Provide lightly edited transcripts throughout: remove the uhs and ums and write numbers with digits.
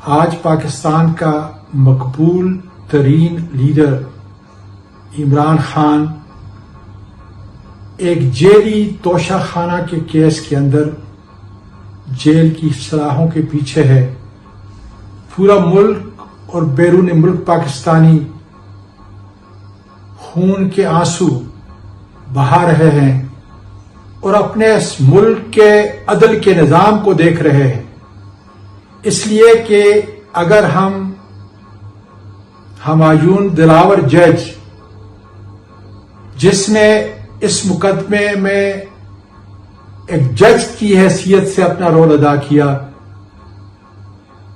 آج پاکستان کا مقبول ترین لیڈر عمران خان ایک جیلی توشہ خانہ کے کیس کے اندر جیل کی سلاخوں کے پیچھے ہے۔ پورا ملک اور بیرون ملک پاکستانی خون کے آنسو بہا رہے ہیں اور اپنے اس ملک کے عدل کے نظام کو دیکھ رہے ہیں، اس لیے کہ اگر ہم ہمایون دلاور جج جس نے اس مقدمے میں ایک جج کی حیثیت سے اپنا رول ادا کیا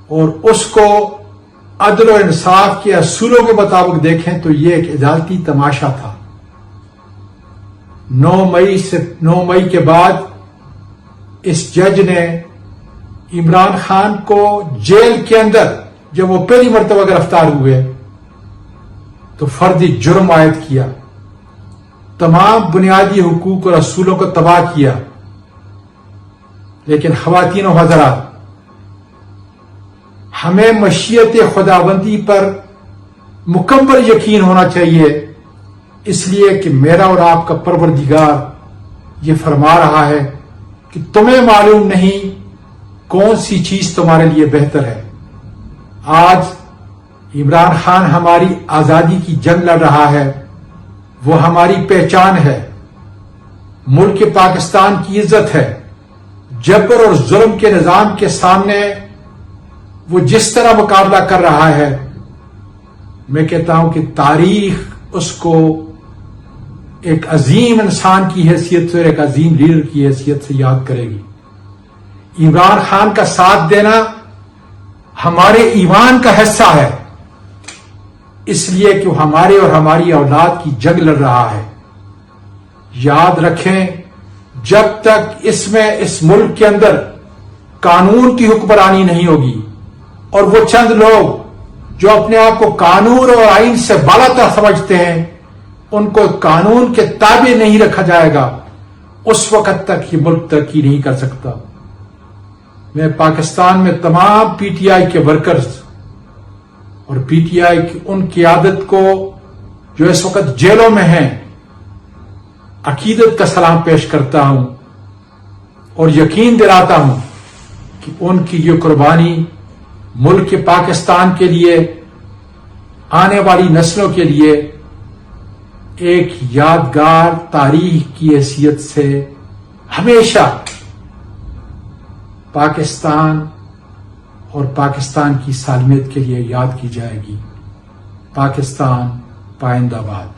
اور اس کو عدل و انصاف کے اصولوں کے مطابق دیکھیں تو یہ ایک عدالتی تماشا تھا۔ 9 مئی کے بعد اس جج نے عمران خان کو جیل کے اندر جب وہ پہلی مرتبہ گرفتار ہوئے تو فردی جرم عائد کیا، تمام بنیادی حقوق اور اصولوں کو تباہ کیا۔ لیکن خواتین و حضرات، ہمیں مشیت خداوندی پر مکمل یقین ہونا چاہیے، اس لیے کہ میرا اور آپ کا پروردگار یہ فرما رہا ہے کہ تمہیں معلوم نہیں کون سی چیز تمہارے لیے بہتر ہے۔ آج عمران خان ہماری آزادی کی جنگ لڑ رہا ہے، وہ ہماری پہچان ہے، ملک پاکستان کی عزت ہے۔ جبر اور ظلم کے نظام کے سامنے وہ جس طرح مقابلہ کر رہا ہے، میں کہتا ہوں کہ تاریخ اس کو ایک عظیم انسان کی حیثیت سے اور ایک عظیم لیڈر کی حیثیت سے یاد کرے گی۔ عمران خان کا ساتھ دینا ہمارے ایمان کا حصہ ہے، اس لیے کہ وہ ہمارے اور ہماری اولاد کی جنگ لڑ رہا ہے۔ یاد رکھیں، جب تک اس ملک کے اندر قانون کی حکمرانی نہیں ہوگی اور وہ چند لوگ جو اپنے آپ کو قانون اور آئین سے بالاتر سمجھتے ہیں ان کو قانون کے تابع نہیں رکھا جائے گا، اس وقت تک یہ ملک ترقی نہیں کر سکتا۔ میں پاکستان میں تمام پی ٹی آئی کے ورکرز اور پی ٹی آئی کی ان قیادت کو جو اس وقت جیلوں میں ہیں عقیدت کا سلام پیش کرتا ہوں اور یقین دلاتا ہوں کہ ان کی یہ قربانی ملک پاکستان کے لیے، آنے والی نسلوں کے لیے ایک یادگار تاریخ کی حیثیت سے ہمیشہ پاکستان اور پاکستان کی سالمیت کے لیے یاد کی جائے گی۔ پاکستان پائندہ باد۔